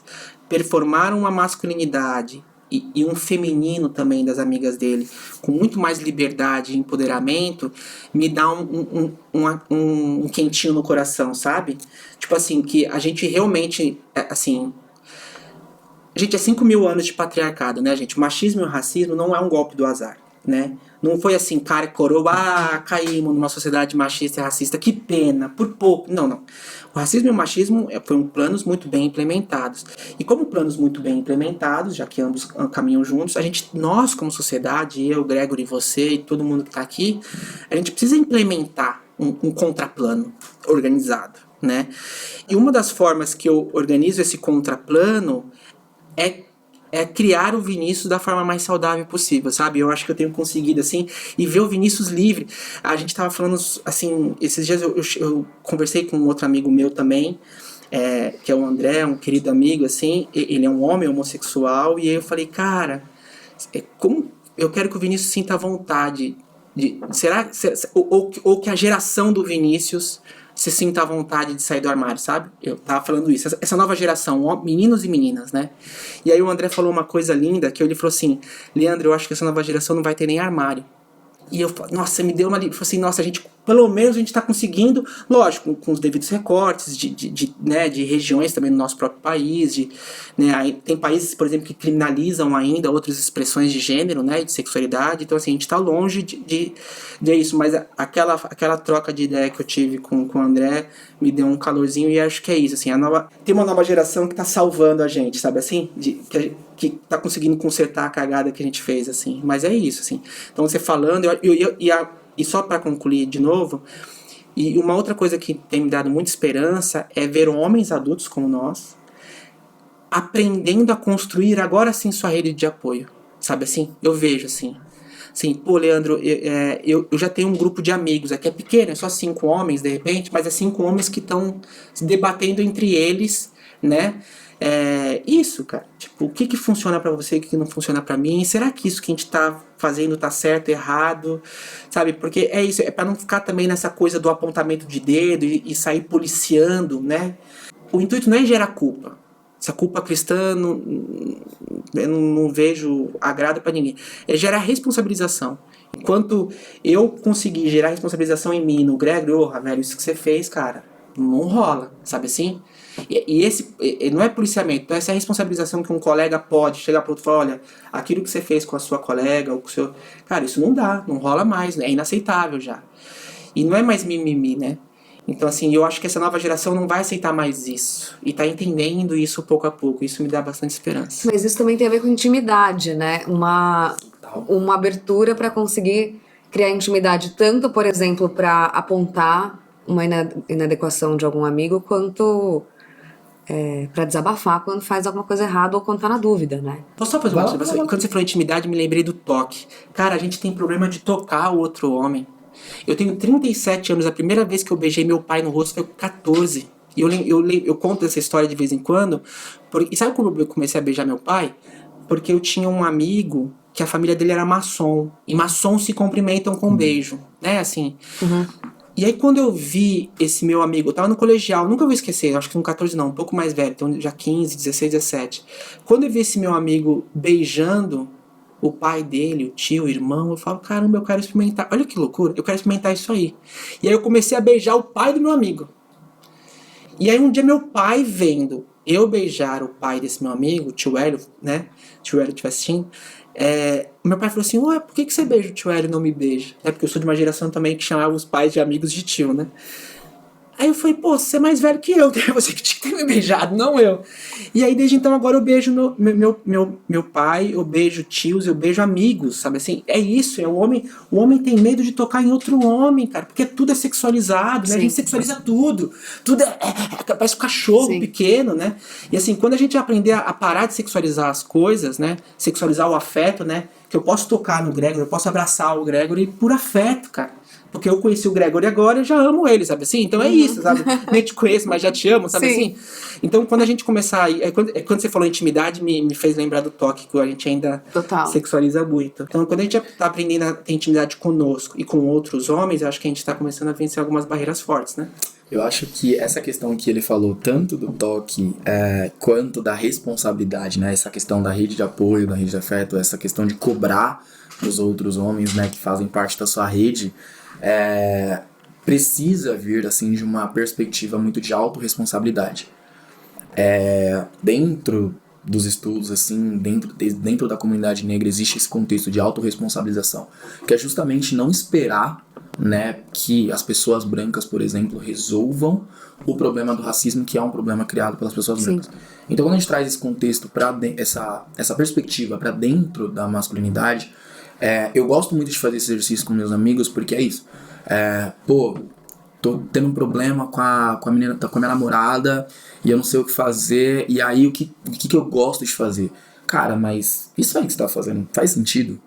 performar uma masculinidade, e um feminino também das amigas dele, com muito mais liberdade e empoderamento, me dá um quentinho no coração, sabe? Tipo assim, que a gente realmente, assim... A gente é 5.000 anos de patriarcado, né, gente? O machismo e o racismo não é um golpe do azar, né? Não foi assim, cara, coroa, caímos numa sociedade machista e racista, que pena, por pouco. Não. O racismo e o machismo foram planos muito bem implementados. E como planos muito bem implementados, já que ambos caminham juntos, nós como sociedade, eu, Gregory, você e todo mundo que está aqui, a gente precisa implementar um contraplano organizado, né? E uma das formas que eu organizo esse contraplano é criar o Vinícius da forma mais saudável possível, sabe? Eu acho que eu tenho conseguido, assim, e ver o Vinícius livre. A gente tava falando, assim, esses dias eu conversei com um outro amigo meu também, que é o André, um querido amigo, assim, ele é um homem homossexual, e aí eu falei, cara, como eu quero que o Vinícius sinta a vontade ou que a geração do Vinícius se sinta à vontade de sair do armário, sabe? Eu tava falando isso. Essa nova geração, meninos e meninas, né? E aí o André falou uma coisa linda, que ele falou assim, Leandro, eu acho que essa nova geração não vai ter nem armário. E eu falei, nossa, me deu uma... Eu falei assim, nossa, pelo menos a gente tá conseguindo, lógico, com os devidos recortes de regiões também no nosso próprio país, né, tem países, por exemplo, que criminalizam ainda outras expressões de gênero, né, de sexualidade, então assim, a gente tá longe de isso, mas aquela troca de ideia que eu tive com o André me deu um calorzinho e acho que é isso, assim, tem uma nova geração que tá salvando a gente, sabe assim, que tá conseguindo consertar a cagada que a gente fez, assim, mas é isso, assim, então você falando, e só para concluir de novo, e uma outra coisa que tem me dado muita esperança é ver homens adultos como nós aprendendo a construir agora sim sua rede de apoio, sabe assim? Eu vejo assim, pô, Leandro, eu já tenho um grupo de amigos aqui, é pequeno, é só 5 homens de repente, mas é 5 homens que estão se debatendo entre eles, né? Isso, cara, tipo, o que funciona pra você, o que não funciona pra mim, será que isso que a gente tá fazendo tá certo, errado, sabe, porque é isso, é pra não ficar também nessa coisa do apontamento de dedo e sair policiando, né, o intuito não é gerar culpa, essa culpa cristã eu não vejo agrado pra ninguém, é gerar responsabilização. Enquanto eu conseguir gerar responsabilização em mim, no Gregory, velho, isso que você fez, cara, não rola, sabe assim? E esse não é policiamento, então essa é a responsabilização que um colega pode chegar pro outro e falar, olha, aquilo que você fez com a sua colega, ou com o seu... Cara, isso não dá, não rola mais, né? É inaceitável já. E não é mais mimimi, né? Então, assim, eu acho que essa nova geração não vai aceitar mais isso. E tá entendendo isso pouco a pouco. Isso me dá bastante esperança. Mas isso também tem a ver com intimidade, né? Uma abertura para conseguir criar intimidade, tanto, por exemplo, para apontar uma inadequação de algum amigo, quanto pra desabafar quando faz alguma coisa errada ou quando tá na dúvida, né? Posso só fazer uma observação? Quando você falou intimidade, me lembrei do toque. Cara, a gente tem problema de tocar o outro homem. Eu tenho 37 anos, a primeira vez que eu beijei meu pai no rosto foi com 14. E eu conto essa história de vez em quando. E sabe como eu comecei a beijar meu pai? Porque eu tinha um amigo que a família dele era maçom. E maçons se cumprimentam com beijo, né, assim. E aí quando eu vi esse meu amigo, eu tava no colegial, nunca vou esquecer, acho que com 14 não, um pouco mais velho, então já 15, 16, 17. Quando eu vi esse meu amigo beijando o pai dele, o tio, o irmão, eu falo, caramba, eu quero experimentar, olha que loucura, eu quero experimentar isso aí. E aí eu comecei a beijar o pai do meu amigo. E aí um dia meu pai vendo eu beijar o pai desse meu amigo, o tio Hélio, né, o tio Hélio estiver assistindo, meu pai falou assim, ué, por que você beija o tio Hélio e não me beija? Porque eu sou de uma geração também que chamava os pais de amigos de tio, né? Aí eu falei, pô, você é mais velho que eu, você que tinha que ter me beijado, não eu. E aí desde então agora eu beijo meu pai, eu beijo tios, eu beijo amigos, sabe assim? É isso, o homem tem medo de tocar em outro homem, cara, porque tudo é sexualizado, né? A gente sexualiza tudo parece um cachorro pequeno, né? E assim, quando a gente aprender a parar de sexualizar as coisas, né? Sexualizar o afeto, né? Que eu posso tocar no Gregory, eu posso abraçar o Gregory por afeto, cara. Porque eu conheci o Gregory agora, eu já amo ele, sabe assim? Então é isso, sabe? Nem te conheço, mas já te amo, sabe assim? Então quando a gente começar... Quando você falou intimidade, me fez lembrar do toque, que a gente ainda sexualiza muito. Então quando a gente tá aprendendo a ter intimidade conosco e com outros homens, eu acho que a gente tá começando a vencer algumas barreiras fortes, né? Eu acho que essa questão que ele falou, tanto do toque quanto da responsabilidade, né? Essa questão da rede de apoio, da rede de afeto, essa questão de cobrar os outros homens, né? Que fazem parte da sua rede... precisa vir assim de uma perspectiva muito de autorresponsabilidade. Dentro dos estudos, assim, dentro da comunidade negra existe esse contexto de autorresponsabilização, que é justamente não esperar, né, que as pessoas brancas, por exemplo, resolvam o problema do racismo, que é um problema criado pelas pessoas brancas. Então quando a gente traz esse contexto, essa perspectiva para dentro da masculinidade, eu gosto muito de fazer esse exercício com meus amigos, porque é isso. Tô tendo um problema com a menina, com a minha namorada, e eu não sei o que fazer, e aí o que eu gosto de fazer? Cara, mas isso aí que você tá fazendo faz sentido?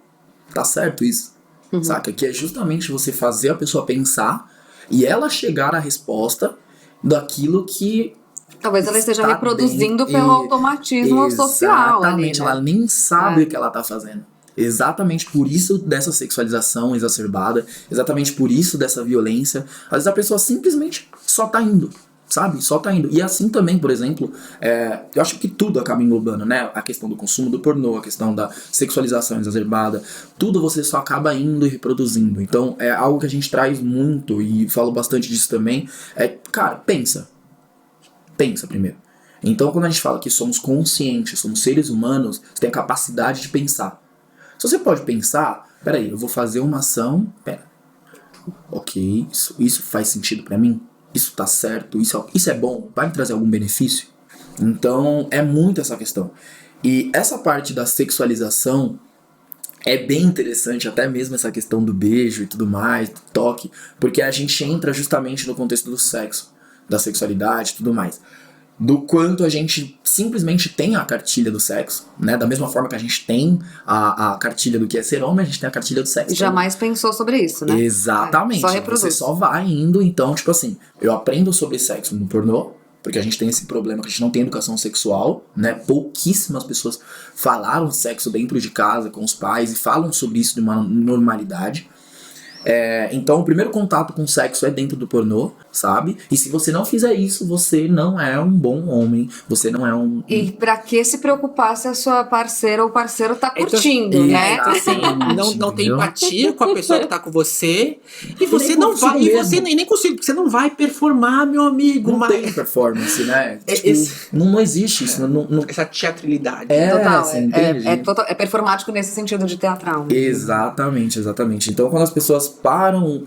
Tá certo isso? Saca? Que é justamente você fazer a pessoa pensar e ela chegar à resposta daquilo que talvez ela esteja reproduzindo pelo automatismo social. Exatamente, ali, né? Ela nem sabe o que ela tá fazendo. Exatamente por isso dessa sexualização exacerbada, exatamente por isso dessa violência. Às vezes a pessoa simplesmente só tá indo, sabe? Só tá indo. E assim também, por exemplo, eu acho que tudo acaba englobando, né? A questão do consumo do pornô, a questão da sexualização exacerbada, tudo você só acaba indo e reproduzindo. Então é algo que a gente traz muito e falo bastante disso também. Cara, pensa primeiro. Então quando a gente fala que somos conscientes, somos seres humanos, você tem a capacidade de pensar. Se você pode pensar, peraí, eu vou fazer uma ação, ok, isso faz sentido pra mim? Isso tá certo? Isso é bom? Vai me trazer algum benefício? Então, é muito essa questão. E essa parte da sexualização é bem interessante, até mesmo essa questão do beijo e tudo mais, do toque, porque a gente entra justamente no contexto do sexo, da sexualidade e tudo mais. Do quanto a gente simplesmente tem a cartilha do sexo, né? Da mesma forma que a gente tem a cartilha do que é ser homem, a gente tem a cartilha do sexo. E jamais pensou sobre isso, né? Exatamente. Só reproduz. Você só vai indo, então, tipo assim, eu aprendo sobre sexo no pornô, porque a gente tem esse problema que a gente não tem educação sexual, né? Pouquíssimas pessoas falaram sexo dentro de casa com os pais e falam sobre isso de uma normalidade. Então o primeiro contato com o sexo é dentro do pornô, sabe? E se você não fizer isso, você não é um bom homem, você não é um... E pra que se preocupar se a sua parceira ou parceiro tá curtindo, né? Assim, não tem empatia com a pessoa que tá com você, e você nem não vai, mesmo. e você nem consigo, você não vai performar, meu amigo. Não tem performance, né? Não existe isso. Essa teatralidade. Total, você entende? é performático nesse sentido de teatral. Né? Exatamente. Então quando as pessoas param,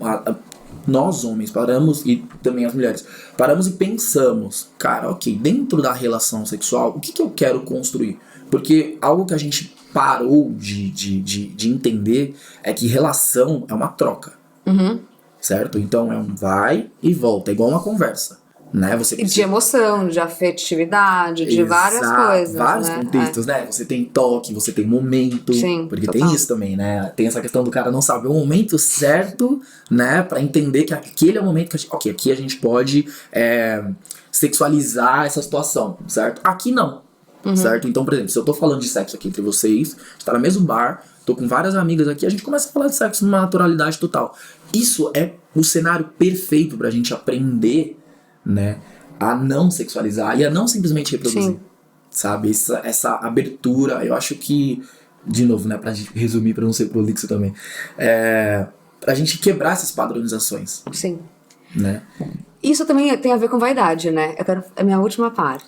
nós homens paramos, e também as mulheres, paramos e pensamos, cara, ok, dentro da relação sexual, o que eu quero construir? Porque algo que a gente parou de entender é que relação é uma troca, certo? Então é um vai e volta, é igual uma conversa. né? Você E de emoção, de afetividade, de várias coisas, vários né? contextos, né? Você tem toque, você tem momento, Sim, porque total. tem isso também, né? Tem essa questão do cara não saber o momento certo, né? Pra entender que aquele é o momento que a gente, ok, aqui a gente pode sexualizar essa situação, certo? Aqui não, certo? Então, por exemplo, se eu tô falando de sexo aqui entre vocês, a gente tá no mesmo bar, tô com várias amigas aqui, a gente começa a falar de sexo numa naturalidade total. Isso é o cenário perfeito pra gente aprender, né, a não sexualizar e a não simplesmente reproduzir. Sim. Sabe? Essa abertura, eu acho que, de novo, né, pra gente resumir, pra não ser prolixo também, pra gente quebrar essas padronizações, Sim. né? Isso também tem a ver com vaidade, né? É a minha última parte.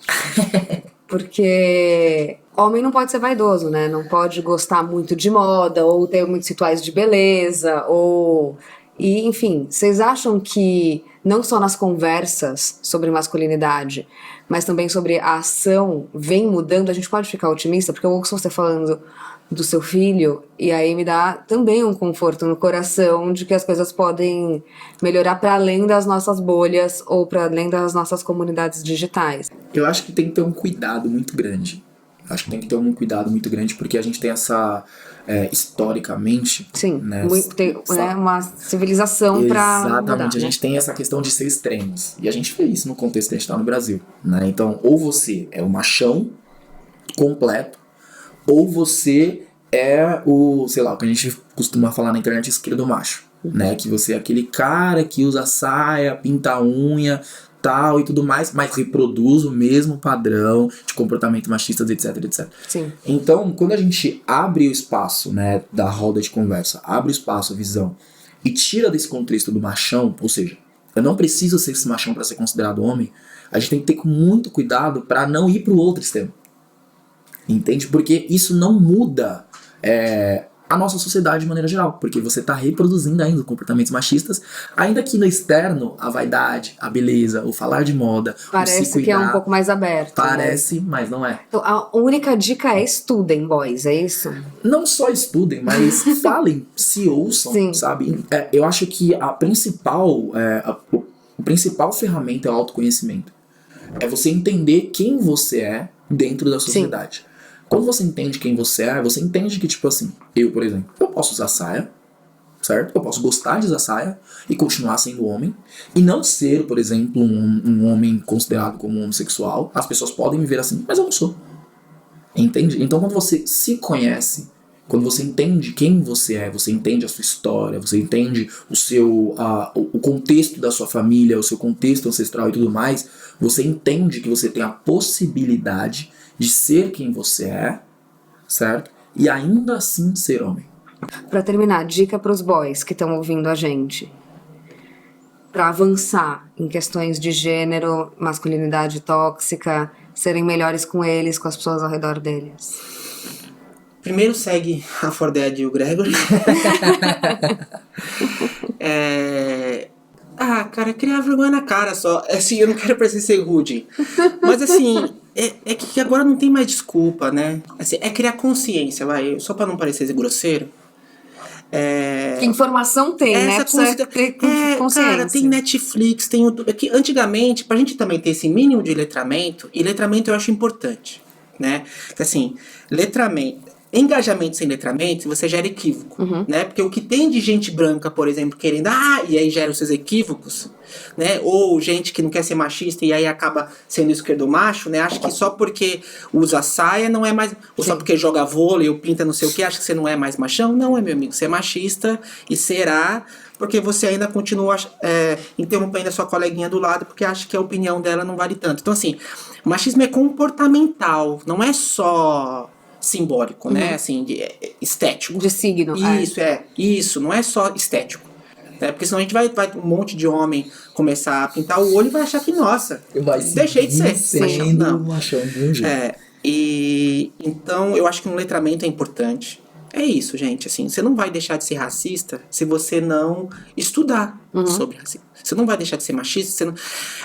Porque homem não pode ser vaidoso, né? Não pode gostar muito de moda, ou ter muitos rituais de beleza, ou... E, enfim, vocês acham que não só nas conversas sobre masculinidade, mas também sobre a ação vem mudando? A gente pode ficar otimista? Porque eu ouço você falando do seu filho, e aí me dá também um conforto no coração de que as coisas podem melhorar para além das nossas bolhas ou para além das nossas comunidades digitais. Eu acho que tem que ter um cuidado muito grande. Acho que tem que ter um cuidado muito grande porque a gente tem essa, historicamente... Sim, né, tem né, uma civilização para mudar. Exatamente, a gente tem essa questão de ser extremos. E a gente vê isso no contexto que a gente tá no Brasil, né? Então, ou você é o machão completo, ou você é o, sei lá, o que a gente costuma falar na internet, esquerdo macho, né? Que você é aquele cara que usa saia, pinta a unha, tal e tudo mais, mas reproduz o mesmo padrão de comportamento machista, etc, etc. Sim. Então, quando a gente abre o espaço, né, da roda de conversa, abre o espaço, a visão, e tira desse contexto do machão, ou seja, eu não preciso ser esse machão para ser considerado homem, a gente tem que ter muito cuidado para não ir pro outro extremo. Entende? Porque isso não muda a nossa sociedade de maneira geral, porque você está reproduzindo ainda comportamentos machistas, ainda que no externo, a vaidade, a beleza, o falar de moda, parece o se cuidar, que é um pouco mais aberto. parece, né? mas não é. Então, a única dica é estudem, boys, é isso? Não só estudem, mas falem, se ouçam, Sim. sabe? Eu acho que a principal ferramenta é o autoconhecimento. É você entender quem você é dentro da sociedade. Sim. Quando você entende quem você é, você entende que, tipo assim, eu, por exemplo, eu posso usar saia, certo? Eu posso gostar de usar saia e continuar sendo homem, e não ser, por exemplo, um homem considerado como homossexual. As pessoas podem me ver assim, mas eu não sou. Entende? Então, quando você se conhece, quando você entende quem você é, você entende a sua história, você entende o contexto da sua família, o seu contexto ancestral e tudo mais, você entende que você tem a possibilidade de ser quem você é, certo? E ainda assim ser homem. Pra terminar, dica pros boys que estão ouvindo a gente. Pra avançar em questões de gênero, masculinidade tóxica, serem melhores com eles, com as pessoas ao redor deles. Primeiro segue a For Dead e o Gregory. Cara, criar vergonha na cara só. Assim, eu não quero parecer ser rude. Mas assim, é que agora não tem mais desculpa, né? Assim, é criar consciência, vai. Só pra não parecer grosseiro. Que informação tem, né? Precisa ter consciência. Cara, tem Netflix, tem YouTube. É que antigamente, pra gente também ter esse mínimo de letramento, e letramento eu acho importante, né? Que assim, engajamento sem letramento, você gera equívoco, né? Porque o que tem de gente branca, por exemplo, querendo, e aí gera os seus equívocos, né? Ou gente que não quer ser machista e aí acaba sendo esquerdo macho, né? Acha que só porque usa saia não é mais, ou só porque joga vôlei ou pinta não sei o que, acha que você não é mais machão. Não, meu amigo, você é machista e será porque você ainda continua interrompendo a sua coleguinha do lado porque acha que a opinião dela não vale tanto. Então assim, o machismo é comportamental, não é só simbólico, né? Assim, estético. De signo. Isso, não é só estético. Né? Porque senão a gente vai um monte de homem começar a pintar o olho e vai achar que, nossa, deixei de ser. Machão de um jeito. E então eu acho que um letramento é importante. É isso, gente. Assim, você não vai deixar de ser racista se você não estudar sobre racismo. Você não vai deixar de ser machista. Você não...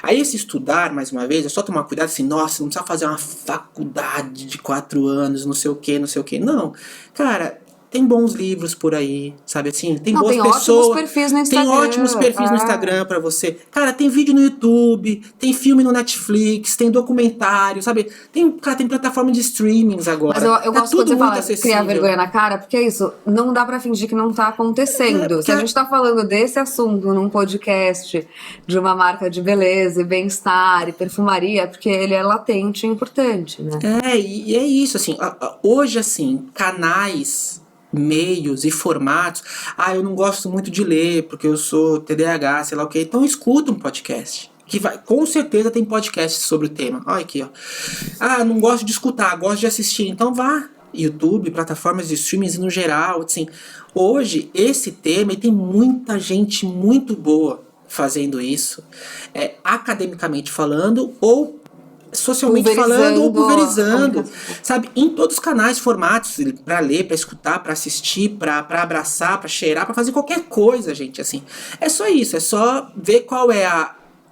Aí esse estudar, mais uma vez, é só tomar cuidado assim, nossa, não precisa fazer uma faculdade de 4 anos, não sei o que, não sei o que. Não. Cara, tem bons livros por aí, sabe assim? Tem Não, boas tem pessoas. ótimos perfis no Tem Instagram. ótimos perfis no Instagram pra você. Cara, tem vídeo no YouTube, tem filme no Netflix, tem documentário, sabe? Cara, tem plataforma de streamings agora. Mas eu Tá gosto quando tudo você muito fala acessível. criar vergonha na cara, porque é isso, não dá pra fingir que não tá acontecendo. Se a gente tá falando desse assunto num podcast de uma marca de beleza e bem-estar e perfumaria, é porque ele é latente e importante, né? E é isso, assim, hoje, assim, canais, meios e formatos, eu não gosto muito de ler, porque eu sou TDAH, sei lá o que, então escuta um podcast. Com certeza tem podcast sobre o tema. Olha aqui, ó. Não gosto de escutar, gosto de assistir, então vá. YouTube, plataformas de streaming no geral, assim. Hoje, esse tema, e tem muita gente muito boa fazendo isso, academicamente falando, ou socialmente falando, ou pulverizando, sabe? Em todos os canais, formatos, pra ler, pra escutar, pra assistir, pra abraçar, pra cheirar, pra fazer qualquer coisa, gente, assim. É só isso, é só ver qual é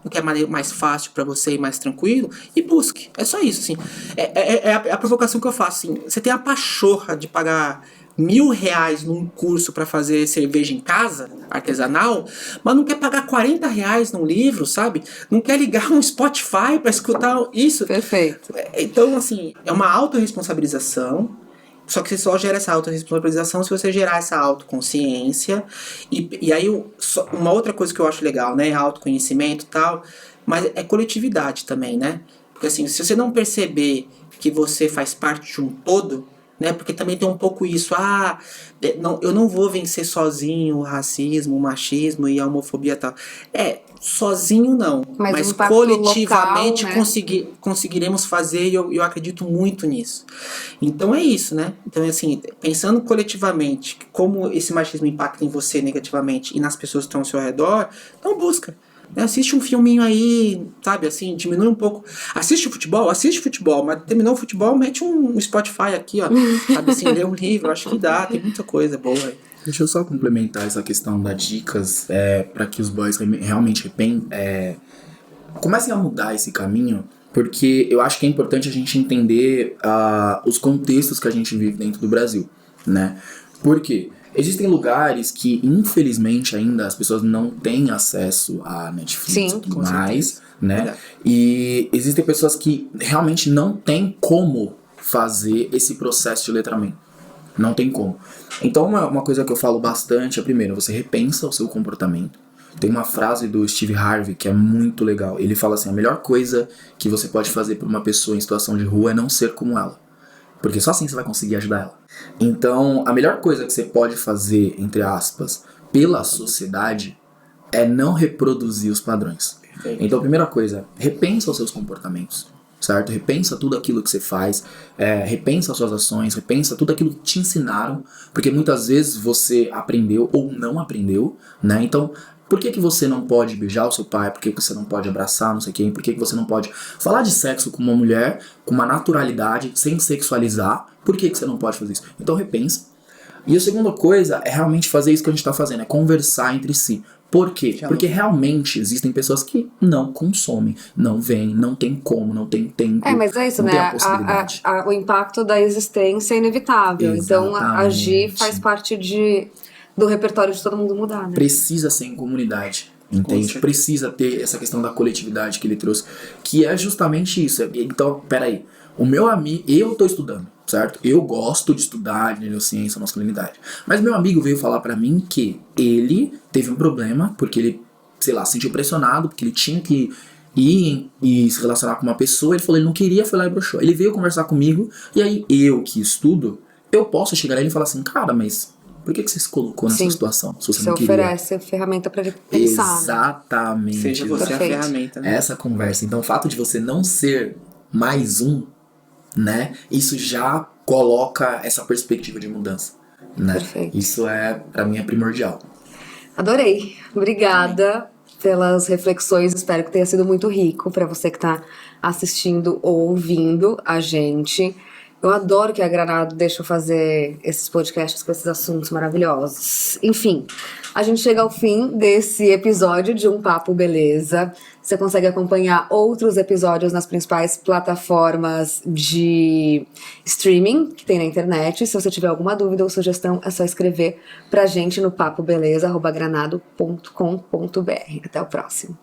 o que é mais fácil pra você e mais tranquilo, e busque. É só isso, assim. É a provocação que eu faço, assim. Você tem a pachorra de pagar R$1.000 num curso pra fazer cerveja em casa, artesanal, mas não quer pagar R$40 num livro, sabe? Não quer ligar um Spotify pra escutar isso. Perfeito. Então, assim, é uma autorresponsabilização. Só que você só gera essa autorresponsabilização se você gerar essa autoconsciência. E aí, uma outra coisa que eu acho legal, né? Autoconhecimento e tal. Mas é coletividade também, né? Porque assim, se você não perceber que você faz parte de um todo, né? Porque também tem um pouco isso. Eu não vou vencer sozinho o racismo, o machismo e a homofobia e tal. Sozinho não. Mas coletivamente local, né? conseguiremos fazer, e eu acredito muito nisso. Então é isso, né? Então, assim, pensando coletivamente, como esse machismo impacta em você negativamente e nas pessoas que estão ao seu redor, então busca. Assiste um filminho aí, sabe, assim, diminui um pouco. Assiste futebol, mas terminou o futebol, mete um Spotify aqui, ó, sabe, assim, lê um livro, acho que dá, tem muita coisa boa aí. Deixa eu só complementar essa questão das dicas, para que os boys realmente comecem a mudar esse caminho, porque eu acho que é importante a gente entender os contextos que a gente vive dentro do Brasil, né? Por quê? Existem lugares que, infelizmente, ainda as pessoas não têm acesso a Netflix e tudo mais, né? E existem pessoas que realmente não têm como fazer esse processo de letramento. Não tem como. Então, uma coisa que eu falo bastante é, primeiro, você repensa o seu comportamento. Tem uma frase do Steve Harvey que é muito legal. Ele fala assim, a melhor coisa que você pode fazer por uma pessoa em situação de rua é não ser como ela. Porque só assim você vai conseguir ajudar ela. Então, a melhor coisa que você pode fazer, entre aspas, pela sociedade é não reproduzir os padrões. Então, a primeira coisa, repensa os seus comportamentos, certo? Repensa tudo aquilo que você faz, repensa as suas ações, repensa tudo aquilo que te ensinaram, porque muitas vezes você aprendeu ou não aprendeu, né? Então, por que você não pode beijar o seu pai? Por que você não pode abraçar não sei quem? Por que você não pode falar de sexo com uma mulher com uma naturalidade, sem sexualizar? Por que você não pode fazer isso? Então repensa. E a segunda coisa é realmente fazer isso que a gente está fazendo, é conversar entre si. Por quê? Porque realmente existem pessoas que não consomem, não veem, não tem como, não tem tempo. Mas é isso, não né? tem a possibilidade. O impacto da existência é inevitável. Exatamente. Então agir faz parte do repertório de todo mundo mudar, né? Precisa ser em comunidade, entende? Precisa ter essa questão da coletividade que ele trouxe, que é justamente isso. Então, peraí, o meu amigo, eu tô estudando, certo? Eu gosto de estudar de neurociência, masculinidade. Mas meu amigo veio falar pra mim que ele teve um problema, porque ele, sei lá, se sentiu pressionado, porque ele tinha que ir e se relacionar com uma pessoa, ele falou, ele não queria, foi lá e broxou. Ele veio conversar comigo, e aí eu que estudo, eu posso chegar lá e falar assim, cara, mas por que você se colocou nessa situação? Se você não queria. Oferece a ferramenta pra ele pensar. Exatamente. Seja você a ferramenta, né? Essa conversa. Então, o fato de você não ser mais um, né? Isso já coloca essa perspectiva de mudança, né? Perfeito. Isso pra mim é primordial. Adorei. Obrigada pelas reflexões. Espero que tenha sido muito rico pra você que tá assistindo ou ouvindo a gente. Eu adoro que a Granado deixa eu fazer esses podcasts com esses assuntos maravilhosos. Enfim, a gente chega ao fim desse episódio de Um Papo Beleza. Você consegue acompanhar outros episódios nas principais plataformas de streaming que tem na internet. Se você tiver alguma dúvida ou sugestão, é só escrever pra gente no papobeleza@granado.com.br. Até o próximo.